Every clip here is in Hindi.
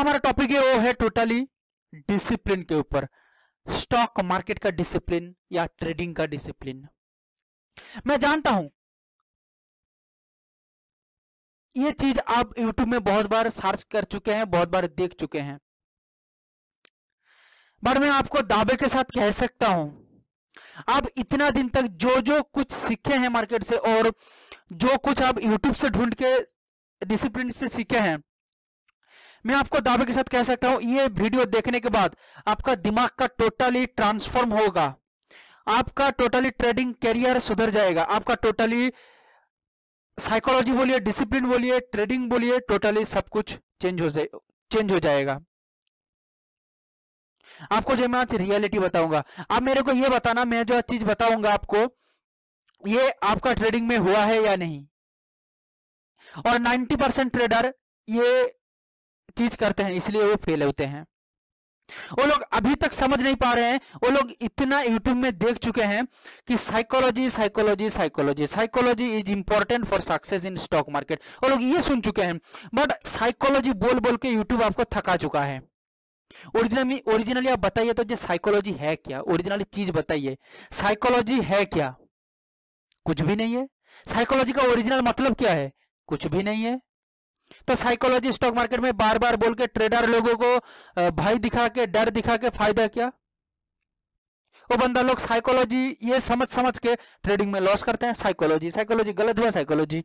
हमारा टॉपिक है वो है टोटली डिसिप्लिन के ऊपर, स्टॉक मार्केट का डिसिप्लिन या ट्रेडिंग का डिसिप्लिन। मैं जानता हूं ये चीज आप YouTube में बहुत बार सर्च कर चुके हैं, बहुत बार देख चुके हैं, बट मैं आपको दावे के साथ कह सकता हूं आप इतना दिन तक जो जो कुछ सीखे हैं मार्केट से और जो कुछ आप YouTube से ढूंढ के डिसिप्लिन से सीखे हैं, मैं आपको दावे के साथ कह सकता हूं ये वीडियो देखने के बाद आपका दिमाग का टोटली ट्रांसफॉर्म होगा, आपका टोटली ट्रेडिंग करियर सुधर जाएगा, आपका टोटली साइकोलॉजी बोलिए, डिसिप्लिन बोलिए, ट्रेडिंग बोलिए, टोटली सब कुछ चेंज हो जाएगा। आपको जो मैं आज रियलिटी बताऊंगा, आप मेरे को ये बताना मैं जो चीज बताऊंगा आपको ये आपका ट्रेडिंग में हुआ है या नहीं। और 90% ट्रेडर ये चीज करते हैं इसलिए वो फेल होते हैं। वो लोग अभी तक समझ नहीं पा रहे हैं, वो लोग इतना यूट्यूब में देख चुके हैं कि psychology psychology psychology psychology is important for success in stock market, वो लोग ये सुन चुके हैं, बट साइकोलॉजी बोल बोल के यूट्यूब आपको थका चुका है। ओरिजिनली आप बताइए तो ये साइकोलॉजी है क्या, ओरिजिनली चीज बताइए, साइकोलॉजी है क्या? कुछ भी नहीं है। साइकोलॉजी का ओरिजिनल मतलब क्या है? कुछ भी नहीं है। तो साइकोलॉजी स्टॉक मार्केट में बार बार बोल के ट्रेडर लोगों को भय दिखा के, डर दिखा के फायदा क्या? वो बंदा लोग साइकोलॉजी ये समझ के ट्रेडिंग में लॉस करते हैं। साइकोलॉजी साइकोलॉजी गलत हुआ, साइकोलॉजी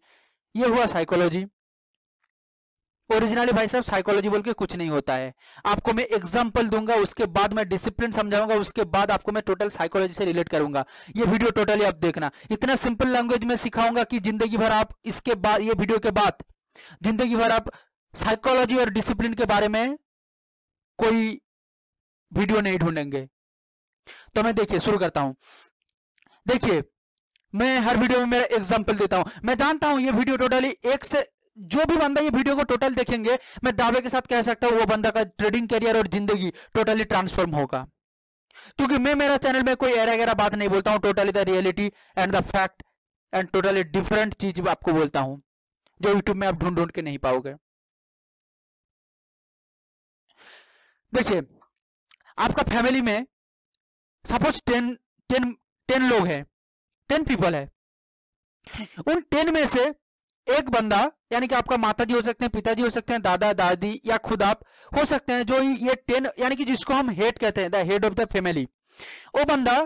ये हुआ साइकोलॉजी। ओरिजिनली भाई साहब साइकोलॉजी बोल के कुछ नहीं होता है। आपको मैं एग्जांपल दूंगा, उसके बाद मैं डिसिप्लिन समझाऊंगा, उसके बाद आपको मैं टोटल साइकोलॉजी से रिलेट करूंगा। ये वीडियो टोटली आप देखना, इतना सिंपल लैंग्वेज में सिखाऊंगा कि जिंदगी भर आप इसके बाद, ये वीडियो के बाद जिंदगी भर आप साइकोलॉजी और डिसिप्लिन के बारे में कोई वीडियो नहीं ढूंढेंगे। तो मैं देखिए शुरू करता हूं। देखिए मैं हर वीडियो में मेरा एग्जांपल देता हूं। मैं जानता हूं ये वीडियो टोटली एक से जो भी बंदा ये वीडियो को टोटल देखेंगे, मैं दावे के साथ कह सकता हूं वो बंदा का ट्रेडिंग करियर और जिंदगी टोटली ट्रांसफॉर्म होगा, क्योंकि मैं मेरा चैनल में कोई एरा गैरा बात नहीं बोलता हूं, totally the reality and the fact and totally different चीज आपको बोलता हूं जो यूट्यूब में आप ढूंढ ढूंढ के नहीं पाओगे। देखिए आपका फैमिली में सपोज 10 लोग हैं, 10 पीपल है। उन 10 में से एक बंदा, यानी कि आपका माताजी हो सकते हैं, पिताजी हो सकते हैं, दादा दादी या खुद आप हो सकते हैं, जो ये 10 यानी कि जिसको हम हेड कहते हैं, the head of the family, वो बंदा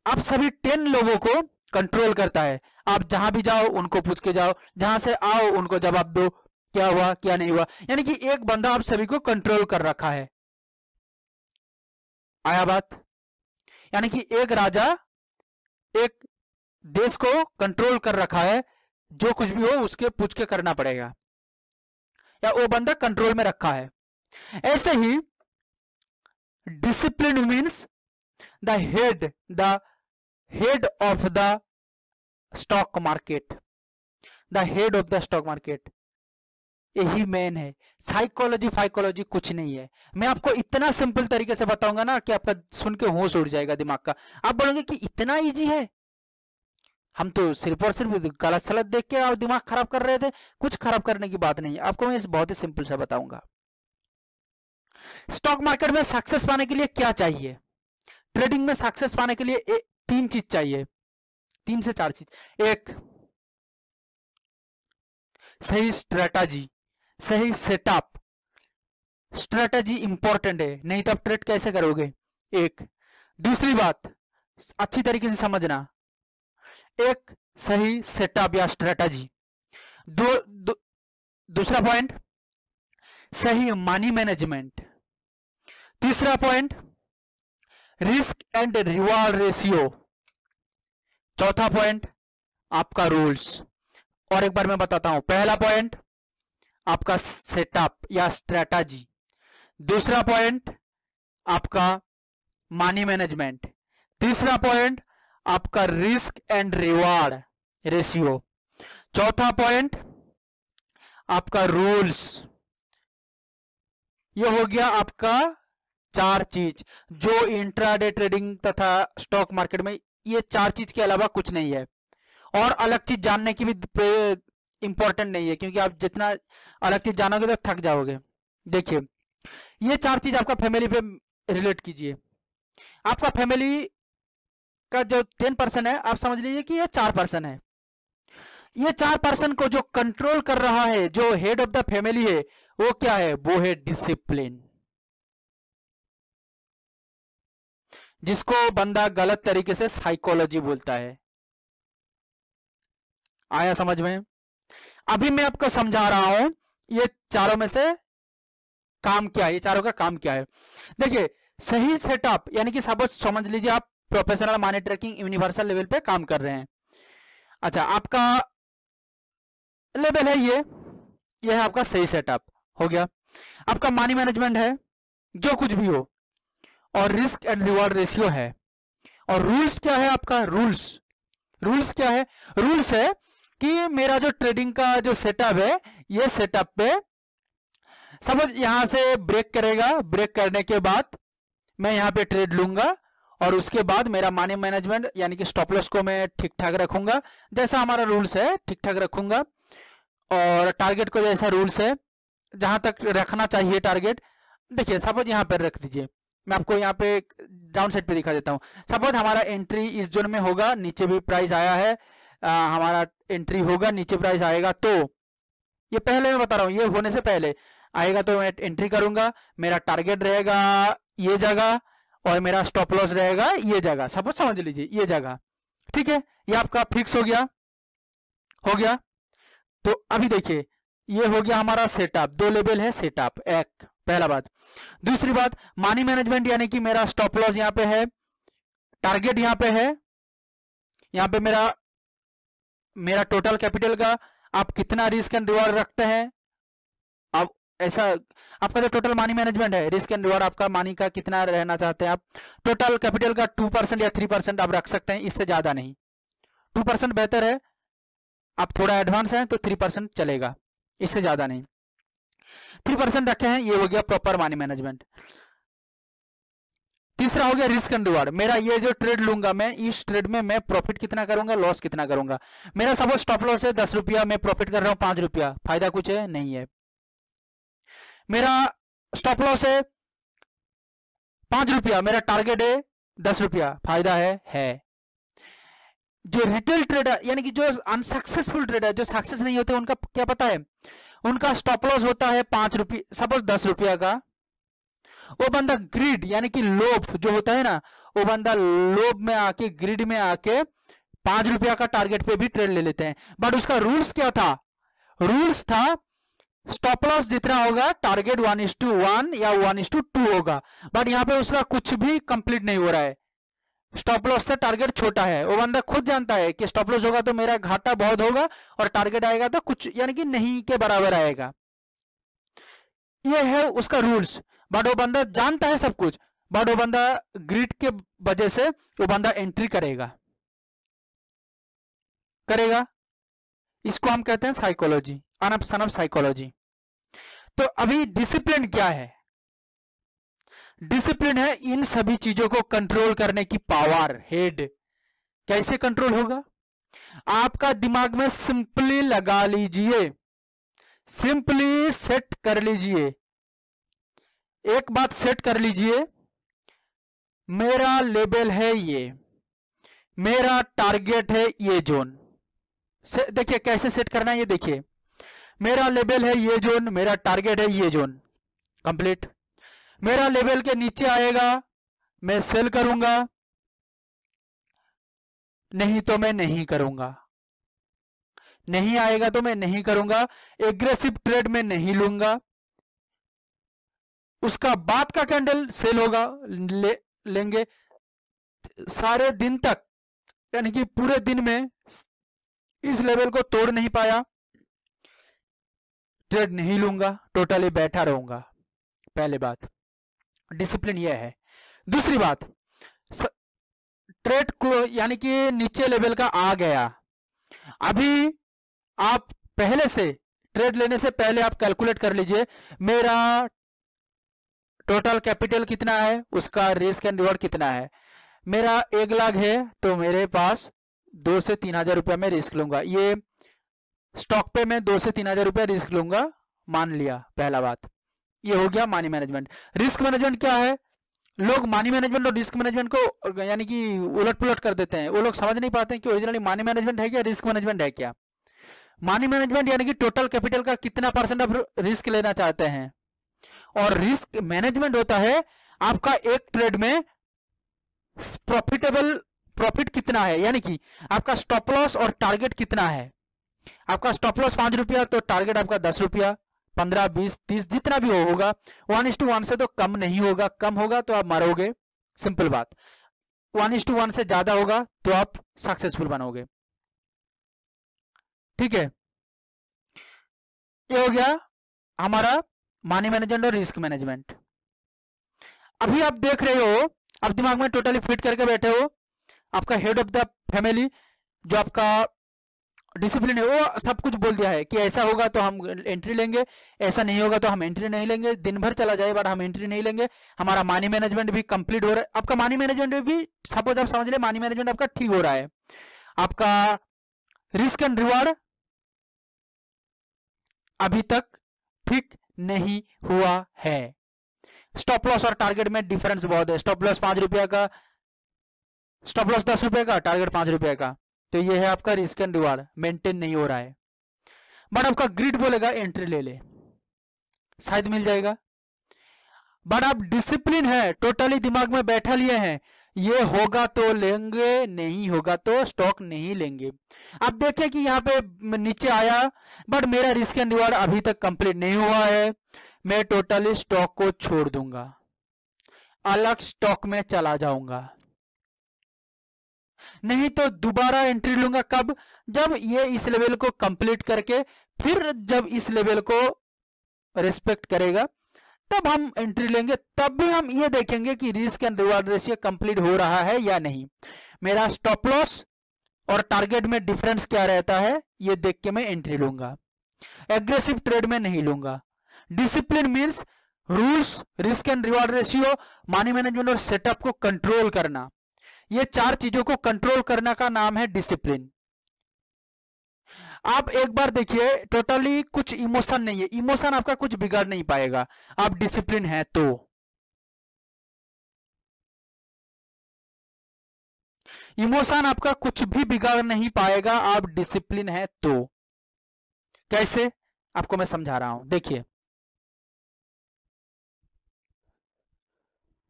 आप सभी 10 लोगों को कंट्रोल करता है। आप जहां भी जाओ उनको पूछ के जाओ, जहां से आओ उनको जवाब दो, क्या हुआ क्या नहीं हुआ। यानी कि एक बंदा आप सभी को कंट्रोल कर रखा है। आया बात? यानी कि एक राजा एक देश को कंट्रोल कर रखा है, जो कुछ भी हो उसके पूछ के करना पड़ेगा, या वो बंदा कंट्रोल में रखा है। ऐसे ही discipline means the head of the stock market, the head of the stock market, यही मेन है। साइकोलॉजी फाइकोलॉजी कुछ नहीं है। मैं आपको इतना सिंपल तरीके से बताऊंगा ना कि आपका सुन के होश उड़ जाएगा दिमाग का। आप बोलेंगे कि इतना इजी है, हम तो सिर्फ और सिर्फ गलत सलत देख के और दिमाग खराब कर रहे थे। कुछ खराब करने की बात नहीं है, आपको मैं इस बहुत ही सिंपल से बताऊंगा। स्टॉक मार्केट में सक्सेस पाने के लिए क्या चाहिए? ट्रेडिंग में सक्सेस पाने के लिए 3 चीज चाहिए, 3 से 4 चीज। एक, सही स्ट्रेटजी, सही सेटअप। स्ट्रेटजी इंपॉर्टेंट है, नहीं तो आप ट्रेड कैसे करोगे? एक। दूसरी बात अच्छी तरीके से समझना, एक सही सेटअप या स्ट्रेटजी। दूसरा पॉइंट सही मनी मैनेजमेंट। तीसरा point risk and reward ratio. चौथा पॉइंट आपका रूल्स। और एक बार मैं बताता हूं, पहला पॉइंट आपका सेटअप या स्ट्रेटजी, दूसरा पॉइंट आपका मनी मैनेजमेंट, तीसरा पॉइंट आपका रिस्क एंड रिवॉर्ड रेशियो, चौथा पॉइंट आपका रूल्स। ये हो गया आपका 4 चीज जो इंट्राडे ट्रेडिंग तथा स्टॉक मार्केट में, ये 4 चीज के अलावा कुछ नहीं है। और अलग चीज जानने की भी इंपॉर्टेंट नहीं है, क्योंकि आप जितना अलग चीज जानोगे तो थक जाओगे। देखिए ये 4 चीज आपका फैमिली पे रिलेट कीजिए। आपका फैमिली का जो 10% है, आप समझ लीजिए कि ये 4% है। ये 4% को जो कंट्रोल कर रहा है, जो हेड ऑफ द फैमिली है, वो क्या है? वो है डिसिप्लिन, जिसको बंदा गलत तरीके से साइकोलॉजी बोलता है। आया समझ में? अभी मैं आपको समझा रहा हूं ये चारों में से काम क्या है, ये चारों का काम क्या है। देखिए, सही सेटअप यानी कि सब समझ लीजिए आप professional money tracking universal level पे काम कर रहे हैं। अच्छा, आपका लेवल है ये है आपका सही सेटअप हो गया। आपका मनी मैनेजमेंट है, जो कुछ भी हो, और रिस्क एंड रिवॉर्ड रेशियो है। और रूल्स क्या है आपका? रूल्स क्या है? रूल्स है कि मेरा जो ट्रेडिंग का जो सेटअप है, ये सेटअप पे समझ यहां से ब्रेक करेगा, ब्रेक करने के बाद मैं यहां पे ट्रेड लूंगा, और उसके बाद मेरा मनी मैनेजमेंट यानी कि स्टॉप लॉस को मैं ठीक ठाक रखूंगा, जैसा हमारा रूल्स है ठीक ठाक रखूंगा। और टारगेट को जैसा रूल्स है, जहां तक रखना चाहिए टारगेट, देखिए सपोज यहाँ पर रख दीजिए, मैं आपको यहाँ पे डाउन साइड पे दिखा देता हूँ। सपोज हमारा एंट्री इस जोन में होगा, नीचे भी प्राइस आया है, हमारा एंट्री होगा, नीचे प्राइस आएगा, तो ये पहले मैं बता रहा हूँ, ये होने से पहले आएगा तो मैं एंट्री करूंगा, मेरा टारगेट रहेगा ये जगह, और मेरा स्टॉप लॉस रहेगा ये जगह, सपोज समझ लीजिए ये जगह, ठीक है। ये आपका फिक्स हो गया। तो अभी देखिए, ये हो गया हमारा सेटअप, 2 लेवल है सेटअप, एक पहला बात। दूसरी बात, मनी मैनेजमेंट यानी कि मेरा स्टॉप लॉस यहाँ पे है, टारगेट यहाँ पे है, यहाँ पे मेरा टोटल कैपिटल का आप कितना रिस्क एंड रिवॉर्ड रखते हैं। अब ऐसा आपका जो टोटल मनी मैनेजमेंट है, रिस्क एंड रिवॉर्ड आपका मनी का कितना रहना चाहते हैं आप, टोटल कैपिटल का 2% या 3% आप रख सकते हैं, इससे ज्यादा नहीं। 2% बेहतर है, आप थोड़ा एडवांस हैं तो 3% चलेगा, इससे ज्यादा नहीं। 3% रखे हैं, ये हो गया प्रॉपर मनी मैनेजमेंट। तीसरा हो गया रिस्क एंड रिवॉर्ड। मेरा ये जो ट्रेड लूंगा, मैं इस ट्रेड में मैं प्रॉफिट कितना करूंगा, लॉस कितना करूंगा। मेरा सपोज स्टॉप लॉस है 10 रुपया, मैं प्रॉफिट कर रहा हूं 5 रुपया, फायदा कुछ है? नहीं है। मेरा स्टॉप लॉस है 5 रुपया, मेरा टारगेट है 10 रुपया, फायदा है। जो रिटेल ट्रेडर यानी कि जो अनसक्सेसफुल ट्रेडर, जो सक्सेस नहीं होते, उनका क्या पता है? उनका स्टॉप लॉस होता है 5 रुपये, सपोज 10 रुपया का। वो बंदा ग्रीड यानी कि लोभ जो होता है ना, वो बंदा लोभ में आके, ग्रीड में आके 5 रुपया का टारगेट पे भी ट्रेड ले लेते हैं। बट उसका रूल्स क्या था? रूल्स था स्टॉप लॉस जितना होगा, टारगेट 1:1 या 1:2 होगा। बट यहाँ पे उसका कुछ भी कंप्लीट नहीं हो रहा है, स्टॉप लॉस से टारगेट छोटा है। वो बंदा खुद जानता है कि स्टॉप लॉस होगा तो मेरा घाटा बहुत होगा, और टारगेट आएगा तो कुछ यानी कि नहीं के बराबर आएगा। ये है उसका रूल्स। बट वो बंदा जानता है सब कुछ, बट वो बंदा ग्रिड के वजह से वो बंदा एंट्री करेगा। इसको हम कहते हैं साइकोलॉजी, अनअप साइकोलॉजी। तो अभी डिसिप्लिन क्या है? डिसिप्लिन है इन सभी चीजों को कंट्रोल करने की पावर, हेड। कैसे कंट्रोल होगा? आपका दिमाग में सिंपली लगा लीजिए, सिंपली सेट कर लीजिए, एक बात सेट कर लीजिए, मेरा लेवल है ये, मेरा टारगेट है ये जोन। देखिए कैसे सेट करना है, ये देखिए, मेरा लेवल है ये जोन, मेरा टारगेट है ये जोन, कंप्लीट। मेरा लेवल के नीचे आएगा मैं सेल करूंगा, नहीं तो मैं नहीं करूंगा, नहीं आएगा तो मैं नहीं करूंगा, एग्रेसिव ट्रेड में नहीं लूंगा। उसका बाद का कैंडल सेल होगा, लेंगे सारे दिन तक, यानी कि पूरे दिन में इस लेवल को तोड़ नहीं पाया, ट्रेड नहीं लूंगा, टोटली बैठा रहूंगा। पहली बात डिसिप्लिन यह है। दूसरी बात, ट्रेड को यानी कि नीचे लेवल का आ गया, अभी आप पहले से ट्रेड लेने से पहले आप कैलकुलेट कर लीजिए मेरा टोटल कैपिटल कितना है, उसका रिस्क एंड रिवॉर्ड कितना है। मेरा 1 लाख है तो मेरे पास 2 से 3 हजार रुपया में रिस्क लूंगा, ये स्टॉक पे मैं 2 से 3 हजार रुपया रिस्क लूंगा, मान लिया, पहला बात। ये हो गया मनी मैनेजमेंट। रिस्क मैनेजमेंट क्या है? लोग मनी मैनेजमेंट और रिस्क मैनेजमेंट को यानी कि उलट पुलट कर देते हैं। वो लोग समझ नहीं पाते हैं कि ओरिजिनली मनी मैनेजमेंट है क्या, रिस्क मैनेजमेंट है क्या। मनी मैनेजमेंट यानी कि टोटल कैपिटल का कितना परसेंट आप रिस्क लेना चाहते हैं, और रिस्क मैनेजमेंट होता है आपका एक ट्रेड में प्रॉफिट कितना है, यानी कि आपका स्टॉप लॉस और टारगेट कितना है। आपका स्टॉप लॉस 5 रुपया तो टारगेट आपका 10 रुपया, 15, 20, 30 जितना भी होगा 1:1 से तो कम नहीं होगा। कम होगा तो आप मारोगे, सिंपल बात। 1:1 से ज्यादा होगा तो आप सक्सेसफुल बनोगे। ठीक है, ये हो गया हमारा मनी मैनेजमेंट और रिस्क मैनेजमेंट। अभी आप देख रहे हो, आप दिमाग में टोटली फिट करके बैठे हो, आपका हेड ऑफ द फैमिली जो आपका डिसिप्लिन है वो सब कुछ बोल दिया है कि ऐसा होगा तो हम एंट्री लेंगे, ऐसा नहीं होगा तो हम एंट्री नहीं लेंगे। दिन भर चला जाए बट हम एंट्री नहीं लेंगे। हमारा मनी मैनेजमेंट भी कंप्लीट हो रहा है। आपका मनी मैनेजमेंट भी सपोज आप समझ ले मनी मैनेजमेंट आपका ठीक हो रहा है। आपका रिस्क एंड रिवार्ड अभी तक ठीक नहीं हुआ है। स्टॉप लॉस और टारगेट में डिफरेंस बहुत है। स्टॉप लॉस 5 रुपया का, स्टॉप लॉस 10 रुपए का, टारगेट 5 रुपए का। तो ये है आपका रिस्क एंड रिवार्ड, मेंटेन नहीं हो रहा है। बट आपका ग्रिड बोलेगा एंट्री ले ले, शायद मिल जाएगा। बट आप डिसिप्लिन है, टोटली दिमाग में बैठा लिए हैं, ये होगा तो लेंगे, नहीं होगा तो स्टॉक नहीं लेंगे। अब देखें कि यहाँ पे नीचे आया बट मेरा रिस्क एंड रिवार्ड अभी तक कंप्लीट नहीं हुआ है, मैं टोटली स्टॉक को छोड़ दूंगा, अलग स्टॉक में चला जाऊंगा। नहीं तो दोबारा एंट्री लूंगा कब? जब ये इस लेवल को कंप्लीट करके, फिर जब इस लेवल को रिस्पेक्ट करेगा तब हम एंट्री लेंगे। तब भी हम ये देखेंगे कि risk and reward ratio complete हो रहा है या नहीं, मेरा स्टॉप लॉस और टारगेट में डिफरेंस क्या रहता है, ये देख के मैं एंट्री लूंगा। एग्रेसिव ट्रेड में नहीं लूंगा। Discipline means rules, risk and reward ratio, money management और सेटअप को कंट्रोल करना। ये 4 चीजों को कंट्रोल करने का नाम है डिसिप्लिन। आप एक बार देखिए, टोटली कुछ इमोशन नहीं है, इमोशन आपका कुछ बिगाड़ नहीं पाएगा, आप डिसिप्लिन है तो। इमोशन आपका कुछ भी बिगाड़ नहीं पाएगा, आप डिसिप्लिन है तो। कैसे, आपको मैं समझा रहा हूं, देखिए।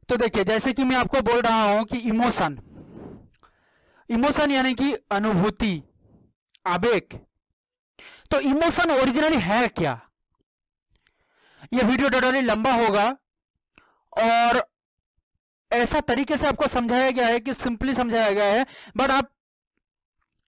तो देखिए, जैसे कि मैं आपको बोल रहा हूं कि इमोशन, इमोशन यानी कि अनुभूति, आवेग। तो इमोशन ओरिजिनली है क्या? यह वीडियो टोटली लंबा होगा और ऐसा तरीके से आपको समझाया गया है कि सिंपली समझाया गया है, बट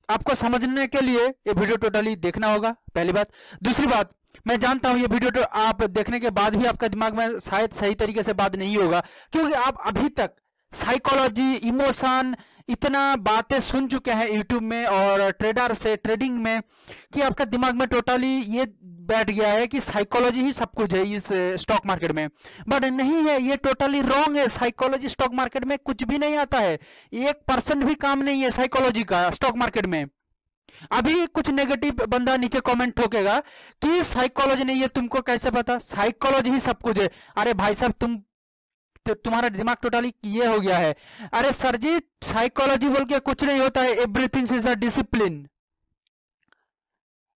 आपको समझने के लिए ये वीडियो टोटली देखना होगा, पहली बात। दूसरी बात, मैं जानता हूं ये वीडियो आप देखने के बाद भी आपका दिमाग में शायद सही तरीके से बात नहीं होगा, क्योंकि आप अभी तक साइकोलॉजी, इमोशन, इतना बातें सुन चुके हैं यूट्यूब में और ट्रेडर से, ट्रेडिंग में, कि आपका दिमाग में टोटली ये बैठ गया है कि साइकोलॉजी ही सब कुछ है इस स्टॉक मार्केट में। बट नहीं है, ये टोटली रॉन्ग है। साइकोलॉजी स्टॉक मार्केट में कुछ भी नहीं आता है, 1% भी काम नहीं है साइकोलॉजी का स्टॉक मार्केट में। अभी कुछ नेगेटिव बंदा नीचे कमेंट ठोकेगा कि साइकोलॉजी नहीं है, तुमको कैसे पता? साइकोलॉजी ही सब कुछ है। अरे भाई साहब, तुम्हारा दिमाग टोटली ये हो गया है। अरे सर जी, साइकोलॉजी बोल के कुछ नहीं होता है, एवरीथिंग इज अ डिसिप्लिन।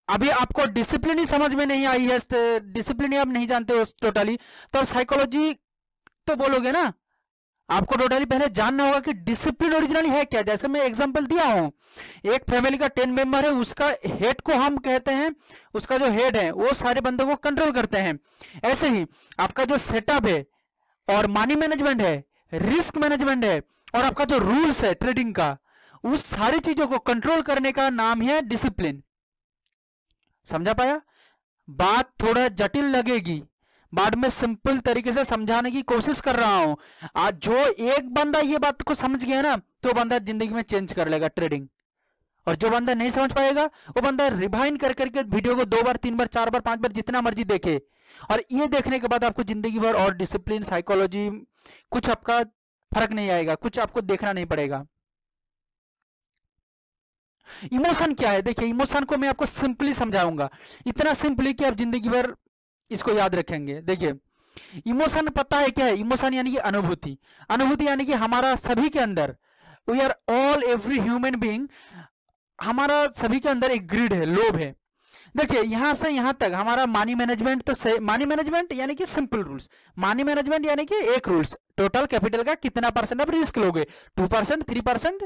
अभी आपको डिसिप्लिन ही समझ में नहीं आई है, डिसिप्लिन ही आप नहीं जानते हो टोटली, तो आप साइकोलॉजी तो बोलोगे ना। आपको टोटली पहले जानना होगा कि डिसिप्लिन ओरिजिनली है क्या। जैसे मैं एग्जांपल दिया हूं, एक फैमिली का 10 मेंबर है, उसका हेड को हम कहते हैं, उसका जो हेड है वो सारे बंदों को कंट्रोल करते हैं। ऐसे ही आपका जो सेटअप है और मनी मैनेजमेंट है, रिस्क मैनेजमेंट है, और आपका जो रूल्स है ट्रेडिंग का, उस सारी चीजों को कंट्रोल करने का नाम है डिसिप्लिन। समझा पाया? बात थोड़ा जटिल लगेगी, बाद में सिंपल तरीके से समझाने की कोशिश कर रहा हूं। आज जो एक बंदा ये बात को समझ गया ना, तो बंदा जिंदगी में चेंज कर लेगा ट्रेडिंग। और जो बंदा नहीं समझ पाएगा, वो बंदा रिवाइंड कर करके वीडियो को 2 बार, 3 बार, 4 बार, 5 बार, जितना मर्जी देखे, और ये देखने के बाद आपको जिंदगी भर और डिसिप्लिन, साइकोलॉजी, कुछ आपका फर्क नहीं आएगा, कुछ आपको देखना नहीं पड़ेगा। इमोशन क्या है? देखिए, इमोशन को मैं आपको सिंपली समझाऊंगा, इतना सिंपली कि आप जिंदगी भर इसको याद रखेंगे। देखिए, इमोशन पता है क्या है? इमोशन यानी कि अनुभूति। अनुभूति यानी कि हमारा सभी के अंदर, we are all every human being, हमारा सभी के अंदर एक ग्रिड है, लोभ है। देखिए यहां से यहां तक हमारा मनी मैनेजमेंट तो मनी मैनेजमेंट यानी कि सिंपल रूल्स, मनी मैनेजमेंट यानी कि एक रूल्स, टोटल कैपिटल का कितना परसेंट आप रिस्क लोगे, 2%, 3%,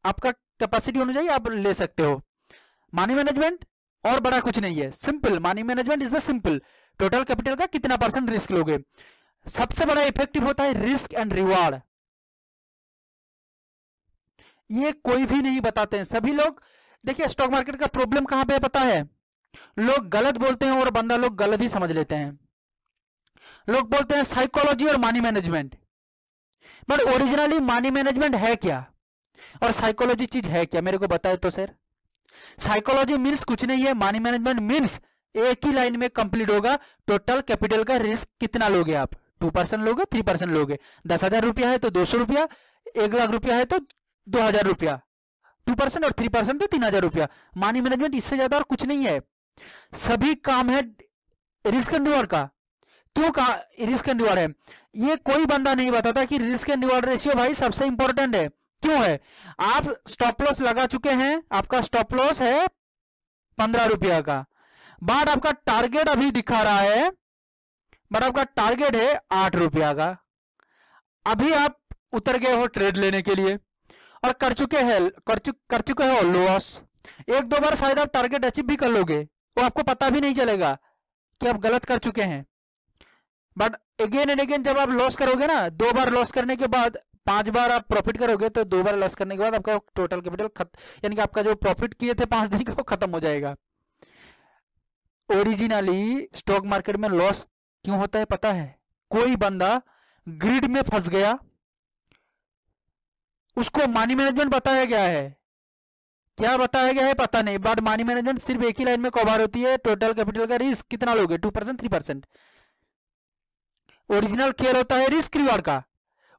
आपका कैपेसिटी होनी चाहिए, आप ले सकते हो। मनी मैनेजमेंट और बड़ा कुछ नहीं है, simple money management is the simple, total capital का कितना परसेंट रिस्क लोगे। सबसे बड़ा इफेक्टिव होता है रिस्क एंड रिवार्ड। ये कोई भी नहीं बताते हैं, सभी लोग। देखिए स्टॉक मार्केट का प्रॉब्लम कहां पे पता है? लोग गलत बोलते हैं और बंदा लोग गलत ही समझ लेते हैं। लोग बोलते हैं साइकोलॉजी और money management, but originally money management है क्या और साइकोलॉजी चीज है क्या, मेरे को बताए तो सर। साइकोलॉजी मीन्स कुछ नहीं है, मनी मैनेजमेंट मीन्स एक ही लाइन में कंप्लीट होगा, टोटल कैपिटल का रिस्क कितना लोगे आप, 2% लोगे, 3% लोगे, 10,000 रुपया है तो 200 रुपया, 1 लाख रुपया है तो 2,000 रुपया, 2% और 3% तो 3,000 रुपया। मनी मैनेजमेंट इससे ज्यादा और कुछ नहीं है। सभी काम है रिस्क एंड रिवॉर्ड का। क्यों का रिस्क एंड रिवॉर्ड है? ये कोई बंदा नहीं बताता कि रिस्क एंड रिवॉर्ड रेशियो भाई सबसे इंपॉर्टेंट है। क्यों है? आप स्टॉप लॉस लगा चुके हैं, आपका स्टॉप लॉस है 15 रुपया का, बट आपका टारगेट अभी दिखा रहा है, बट आपका टारगेट है 8 रुपया का। अभी आप उतर गए हो ट्रेड लेने के लिए और कर चुके हो लॉस। 1-2 बार शायद आप टारगेट अचीव भी कर लोगे, वो आपको पता भी नहीं चलेगा कि आप गलत कर चुके हैं। बट अगेन एंड अगेन जब आप लॉस करोगे ना, 2 बार लॉस करने के बाद 5 बार आप प्रॉफिट करोगे, तो 2 बार लॉस करने के बाद आपका टोटल कैपिटल यानी कि आपका जो प्रॉफिट किए थे 5 दिन का वो खत्म हो जाएगा। ओरिजिनली स्टॉक मार्केट में लॉस क्यों होता है पता है? कोई बंदा ग्रिड में फंस गया, उसको मनी मैनेजमेंट बताया गया है, क्या बताया गया है पता नहीं, बट मनी मैनेजमेंट सिर्फ एक ही लाइन में कवर होती है, टोटल कैपिटल का रिस्क कितना लोगे, 2%, 3%। ओरिजिनल खेल होता है रिस्क रिवार्ड का।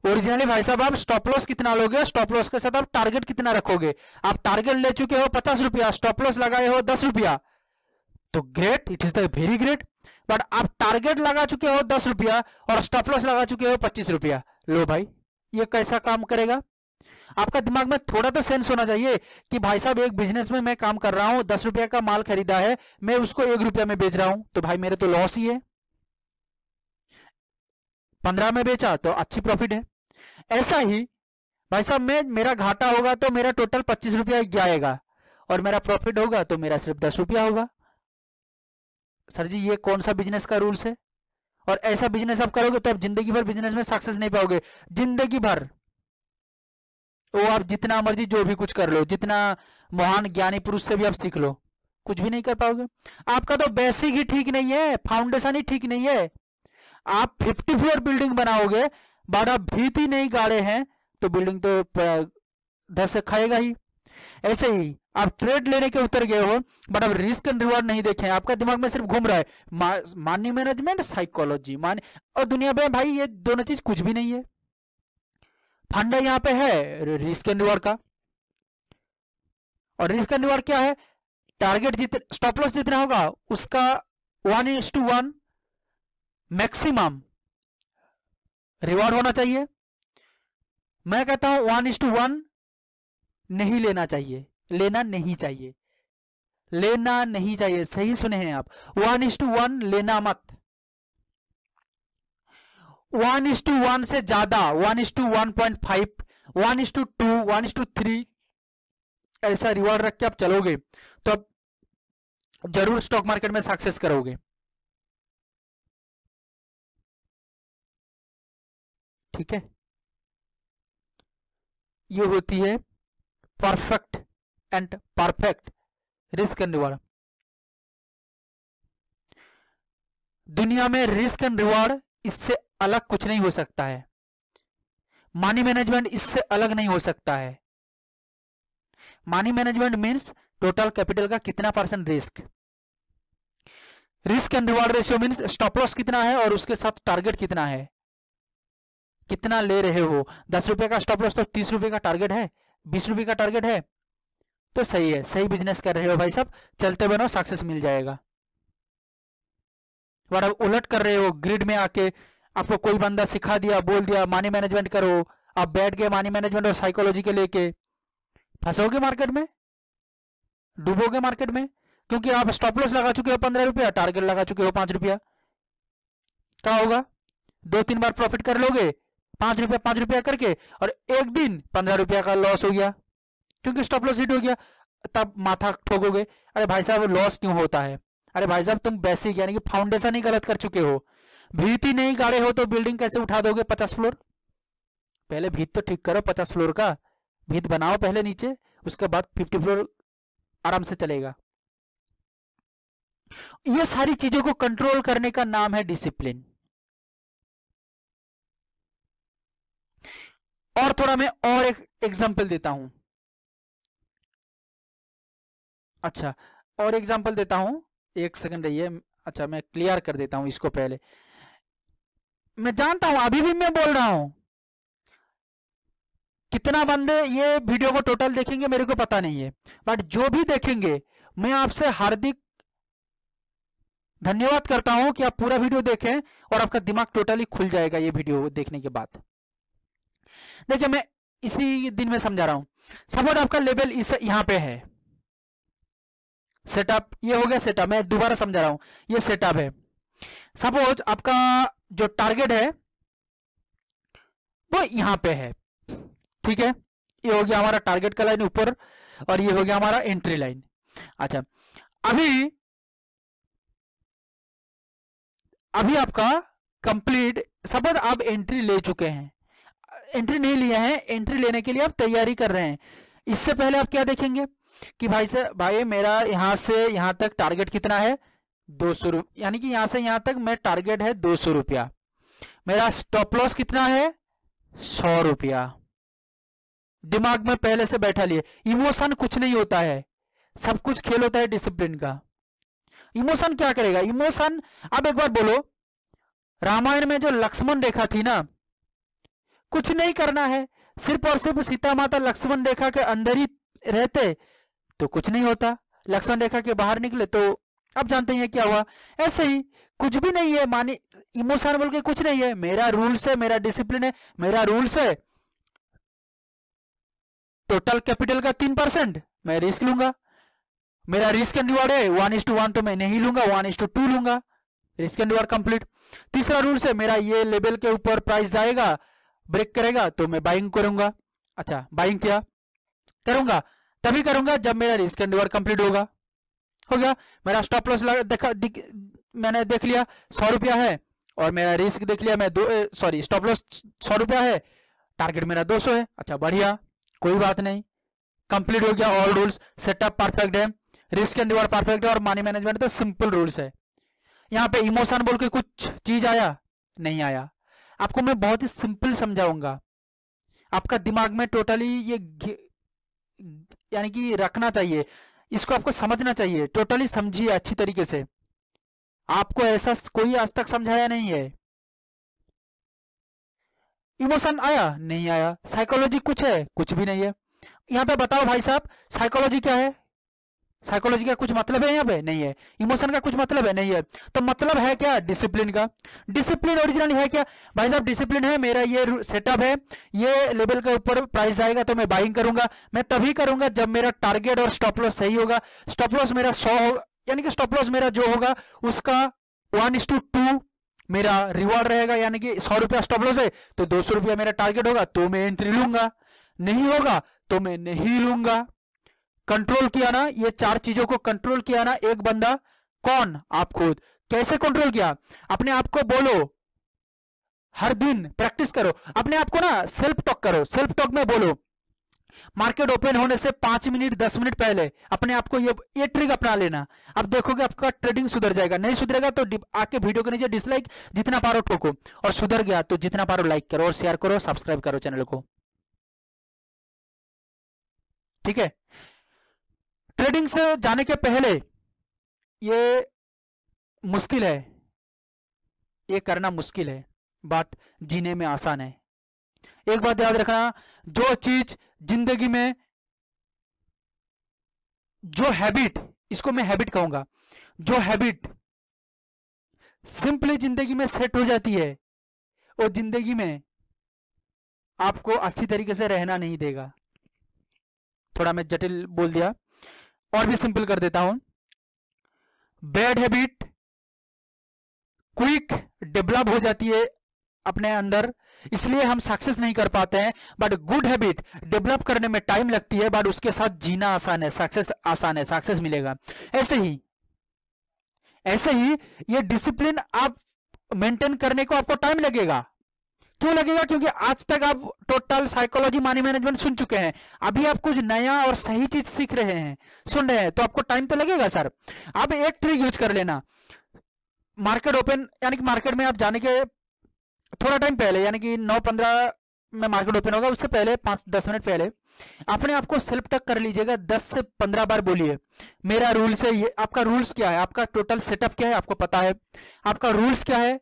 ओरिजिनली भाई साहब आप स्टॉप लॉस कितना लोगे, स्टॉप लॉस के साथ आप टारगेट कितना रखोगे। आप टारगेट ले चुके हो 50 रुपया, स्टॉप लॉस लगाए हो 10 रुपया, तो great, it is the very great. But आप टारगेट लगा चुके हो 10 रुपया और स्टॉप लॉस लगा चुके हो 25 रुपया, लो भाई ये कैसा काम करेगा? आपका दिमाग में थोड़ा तो सेंस होना चाहिए कि भाई साहब एक बिजनेस में मैं काम कर रहा हूं, 10 रुपया का माल खरीदा है, मैं उसको 1 रुपया में बेच रहा हूं, तो भाई मेरे तो लॉस ही है। 15 में बेचा तो अच्छी प्रॉफिट है। ऐसा ही भाई साहब मेरा घाटा होगा तो मेरा टोटल 25 रुपया जाएगा और मेरा प्रॉफिट होगा तो मेरा सिर्फ 10 रुपया होगा। सर जी ये कौन सा बिजनेस का रूल्स है? और ऐसा बिजनेस आप करोगे तो आप जिंदगी भर बिजनेस में सक्सेस नहीं पाओगे, जिंदगी भर। वो आप जितना मर्जी जो भी कुछ कर लो, जितना महान ज्ञानी पुरुष से भी आप सीख लो, कुछ भी नहीं कर पाओगे। आपका तो बेसिक ही ठीक नहीं है, फाउंडेशन ही ठीक नहीं है। आप 50 फ्लोर बिल्डिंग बनाओगे, बट आप भीत ही नहीं गाड़े हैं तो बिल्डिंग तो धस से खाएगा ही। ऐसे ही आप ट्रेड लेने के उतर गए हो, बट आप रिस्क एंड रिवॉर्ड नहीं देखे, आपका दिमाग में सिर्फ घूम रहा है मनी मैनेजमेंट, साइकोलॉजी, और दुनिया में भाई ये दोनों चीज कुछ भी नहीं है। फंडा यहाँ पे है रिस्क एंड रिवॉर्ड का, और रिस्क एंड रिवॉर्ड क्या है? टारगेट जितना, स्टॉप लॉस जितना होगा उसका 1:1 मैक्सिमम रिवॉर्ड होना चाहिए। मैं कहता हूं 1:1 नहीं लेना चाहिए, लेना नहीं चाहिए, लेना नहीं चाहिए, सही सुने हैं आप, 1:1 लेना मत। 1:1 से ज्यादा 1:1.5, 1:2, 1:3 ऐसा रिवॉर्ड रख के आप चलोगे तो आप जरूर स्टॉक मार्केट में सक्सेस करोगे। ठीक है, ये होती है perfect and perfect risk and reward. दुनिया में रिस्क एंड रिवॉर्ड इससे अलग कुछ नहीं हो सकता है, मनी मैनेजमेंट इससे अलग नहीं हो सकता है। Money management means total capital का कितना percent risk, risk and reward ratio means stop loss कितना है और उसके साथ टारगेट कितना है, कितना ले रहे हो। 10 रुपए का स्टॉप लॉस तो 30 रुपए का टारगेट है, 20 रुपए का टारगेट है, तो सही है, सही बिजनेस कर रहे हो भाई साहब, चलते बनो सक्सेस मिल जाएगा। और अब उलट कर रहे हो, ग्रिड में आके आपको कोई बंदा सिखा दिया, बोल दिया मनी मैनेजमेंट करो, आप बैठ गए मनी मैनेजमेंट और साइकोलॉजी के लेके, फंसोगे मार्केट में, डूबोगे मार्केट में, क्योंकि आप स्टॉप लॉस लगा चुके हो 15 रुपया, टारगेट लगा चुके हो 5 रुपया। क्या होगा, 2-3 बार प्रॉफिट कर लोगे 5 रुपया करके, और एक दिन 15 रुपया का लॉस हो गया क्योंकि स्टॉप लॉस हिट हो गया। तब माथा ठोकोगे, अरे भाई साहब लॉस क्यों होता है? अरे भाई साहब तुम बेसिक यानी कि फाउंडेशन ही गलत कर चुके हो, भीत ही नहीं गाड़े हो तो बिल्डिंग कैसे उठा दोगे 50 फ्लोर? पहले भीत तो ठीक करो 50 फ्लोर का, भीत बनाओ पहले नीचे, उसके बाद 50 फ्लोर आराम से चलेगा। ये सारी चीजों को कंट्रोल करने का नाम है डिसिप्लिन। और थोड़ा मैं और एक एग्जांपल देता हूं। अच्छा, और एग्जांपल देता हूं, एक सेकंड रहिए। अच्छा, मैं क्लियर कर देता हूं इसको पहले। मैं जानता हूं अभी भी मैं बोल रहा हूं, कितना बंदे ये वीडियो को टोटल देखेंगे मेरे को पता नहीं है, बट जो भी देखेंगे मैं आपसे हार्दिक धन्यवाद करता हूं कि आप पूरा वीडियो देखें और आपका दिमाग टोटली खुल जाएगा ये वीडियो देखने के बाद। देखिए मैं इसी दिन में समझा रहा हूं। सपोज आपका लेवल इस यहां पे है, सेटअप ये हो गया सेटअप, मैं दोबारा समझा रहा हूं, ये सेटअप है। सपोज आपका जो टारगेट है वो यहां पे है, ठीक है, ये हो गया हमारा टारगेट का लाइन ऊपर, और ये हो गया हमारा एंट्री लाइन। अच्छा, अभी आपका कंप्लीट, सपोज आप एंट्री ले चुके हैं, एंट्री नहीं लिए हैं, एंट्री लेने के लिए आप तैयारी कर रहे हैं। इससे पहले आप क्या देखेंगे कि भाई मेरा यहां से यहां तक टारगेट कितना है 200 रुपया, यानी कि यहां से यहां तक मैं टारगेट है 200 रुपया, मेरा स्टॉप लॉस कितना है 100 रुपया। दिमाग में पहले से बैठा लिए, इमोशन कुछ नहीं होता है, सब कुछ खेल होता है डिसिप्लिन का। इमोशन क्या करेगा? इमोशन, अब एक बार बोलो, रामायण में जो लक्ष्मण रेखा थी ना, कुछ नहीं करना है, सिर्फ और सिर्फ सीता माता लक्ष्मण रेखा के अंदर ही रहते तो कुछ नहीं होता, लक्ष्मण रेखा के बाहर निकले तो अब जानते हैं क्या हुआ। ऐसे ही कुछ भी नहीं है, मानी इमोशन बोल के कुछ नहीं है, मेरा रूल्स है, मेरा डिसिप्लिन है, मेरा रूल्स है टोटल कैपिटल का 3% मैं रिस्क लूंगा, मेरा रिस्क एंड रिवॉर्ड है 1:1 तो मैं नहीं लूंगा, 1:2 लूंगा, रिस्क एंड रिवॉर्ड कंप्लीट। तीसरा रूल्स है मेरा ये लेवल के ऊपर प्राइस जाएगा, ब्रेक करेगा तो मैं बाइंग करूंगा। अच्छा, बाइंग क्या करूंगा? तभी करूंगा जब मेरा रिस्क एंड रिवॉर्ड कंप्लीट होगा। हो गया, मेरा स्टॉप लॉस मैंने देख लिया 100 रुपया है, और मेरा रिस्क देख लिया, मैं स्टॉप लॉस 100 रुपया है, टारगेट मेरा 200 है। अच्छा बढ़िया, कोई बात नहीं, कंप्लीट हो गया, ऑल रूल्स सेटअप परफेक्ट है, रिस्क एंड रिवॉर्ड परफेक्ट है, और मनी मैनेजमेंट तो सिंपल रूल्स है। यहाँ पे इमोशन बोल के कुछ चीज आया नहीं आया, आपको मैं बहुत ही सिंपल समझाऊंगा, आपका दिमाग में टोटली ये यानी कि रखना चाहिए, इसको आपको समझना चाहिए, टोटली समझिए अच्छी तरीके से। आपको ऐसा कोई आज तक समझाया नहीं है। इमोशन आया नहीं आया, साइकोलॉजी कुछ है कुछ भी नहीं है। यहाँ पे बताओ भाई साहब, साइकोलॉजी क्या है? साइकोलॉजी का कुछ मतलब है यहाँ पे? नहीं है। इमोशन का कुछ मतलब है? नहीं है। तो मतलब है क्या? डिसिप्लिन का। डिसिप्लिन ओरिजिनली है क्या भाई साहब? डिसिप्लिन है मेरा ये सेटअप है, ये लेवल के ऊपर प्राइस आएगा तो मैं बाइंग करूंगा, मैं तभी करूंगा जब मेरा टारगेट और स्टॉप लॉस सही होगा। स्टॉप लॉस मेरा 100 होगा, यानी कि स्टॉप लॉस मेरा जो होगा उसका 1:2 मेरा रिवॉर्ड रहेगा, यानी कि 100 रुपया स्टॉप लॉस है तो 200 रुपया मेरा टारगेट होगा तो मैं एंट्री लूंगा, नहीं होगा तो मैं नहीं लूंगा। कंट्रोल किया ना, ये 4 चीजों को कंट्रोल किया ना एक बंदा। कौन? आप खुद। कैसे कंट्रोल किया? अपने आप को बोलो, हर दिन प्रैक्टिस करो, अपने आप को ना सेल्फ टॉक करो, सेल्फ टॉक में बोलो, मार्केट ओपन होने से 5 मिनट 10 मिनट पहले अपने आप को ये ट्रिक अपना लेना। अब देखोगे आपका ट्रेडिंग सुधर जाएगा। नहीं सुधरेगा तो आके वीडियो के नीचे डिसलाइक जितना पारो ठोको, और सुधर गया तो जितना पारो लाइक करो और शेयर करो, सब्सक्राइब करो चैनल को, ठीक है। ट्रेडिंग से जाने के पहले ये मुश्किल है, ये करना मुश्किल है, बट जीने में आसान है। एक बात याद रखना, जो चीज जिंदगी में, जो हैबिट, इसको मैं हैबिट कहूंगा, जो हैबिट सिंपली जिंदगी में सेट हो जाती है वो जिंदगी में आपको अच्छी तरीके से रहना नहीं देगा। थोड़ा मैं जटिल बोल दिया, और भी सिंपल कर देता हूं। बैड हैबिट क्विक डेवलप हो जाती है अपने अंदर, इसलिए हम सक्सेस नहीं कर पाते हैं। बट गुड हैबिट डेवलप करने में टाइम लगती है, बट उसके साथ जीना आसान है, सक्सेस आसान है, सक्सेस मिलेगा। ऐसे ही ये डिसिप्लिन आप मेंटेन करने को आपको टाइम लगेगा। क्यों लगेगा? क्योंकि आज तक आप टोटल साइकोलॉजी मनी मैनेजमेंट सुन चुके हैं, अभी आप कुछ नया और सही चीज सीख रहे हैं, सुन रहे हैं, तो आपको टाइम तो लगेगा सर। अब एक ट्रिक यूज कर लेना, मार्केट ओपन यानी कि मार्केट में आप जाने के थोड़ा टाइम पहले, यानी कि 9:15 में मार्केट ओपन होगा, उससे पहले 5-10 मिनट पहले अपने आप को सेल्फ टक कर लीजिएगा। 10 से 15 बार बोलिए मेरा रूल्स है ये। आपका रूल्स क्या है? आपका टोटल सेटअप क्या है? आपको पता है आपका रूल्स क्या है,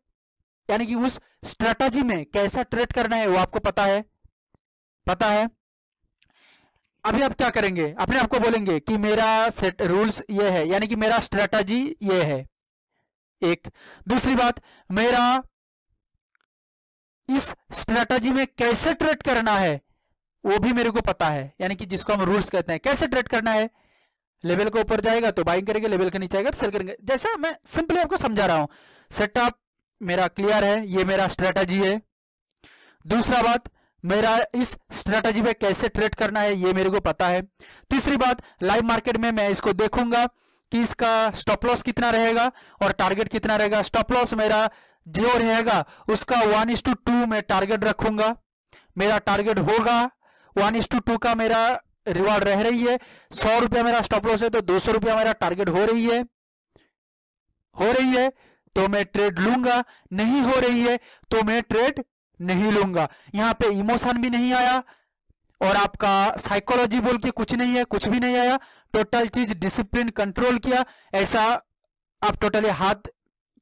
यानी कि उस स्ट्रेटजी में कैसा ट्रेड करना है वो आपको पता है। अभी आप क्या करेंगे? अपने आप को बोलेंगे कि मेरा सेट रूल्स ये है, यानी कि मेरा स्ट्रेटजी ये है। एक दूसरी बात, मेरा इस स्ट्रेटजी में कैसे ट्रेड करना है वो भी मेरे को पता है, यानी कि जिसको हम रूल्स कहते हैं। कैसे ट्रेड करना है? लेवल के ऊपर जाएगा तो बाइंग करेंगे, लेवल के नीचे आएगा तो सेल करेंगे। जैसा मैं सिंपली आपको समझा रहा हूं, सेटअप मेरा क्लियर है, ये मेरा स्ट्रेटजी है। दूसरा बात, मेरा इस स्ट्रेटजी में कैसे ट्रेड करना है ये मेरे को पता है। तीसरी बात, लाइव मार्केट में मैं इसको देखूंगा कि इसका स्टॉप लॉस कितना रहेगा और टारगेट कितना रहेगा। स्टॉप लॉस मेरा जो रहेगा उसका 1:2 में टारगेट रखूंगा। मेरा टारगेट होगा 1:2 का, मेरा रिवार्ड रह रही है। 100 रुपया मेरा स्टॉप लॉस है तो 200 रुपया मेरा टारगेट हो रही है तो मैं ट्रेड लूंगा, नहीं हो रही है तो मैं ट्रेड नहीं लूंगा। यहां पे इमोशन भी नहीं आया और आपका साइकोलॉजी बोल के कुछ नहीं है, कुछ भी नहीं आया। टोटल चीज डिसिप्लिन कंट्रोल किया, ऐसा आप टोटली हाथ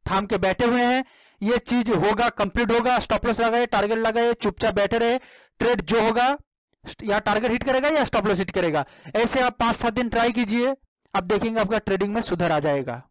थाम के बैठे हुए हैं। ये चीज होगा, कंप्लीट होगा। स्टॉप लॉस लगाए, टारगेट लगाए, चुपचाप बैठे रहे। ट्रेड जो होगा या टारगेट हिट करेगा या स्टॉप लॉस हिट करेगा। ऐसे आप 5-7 दिन ट्राई कीजिए, आप देखेंगे आपका ट्रेडिंग में सुधार आ जाएगा।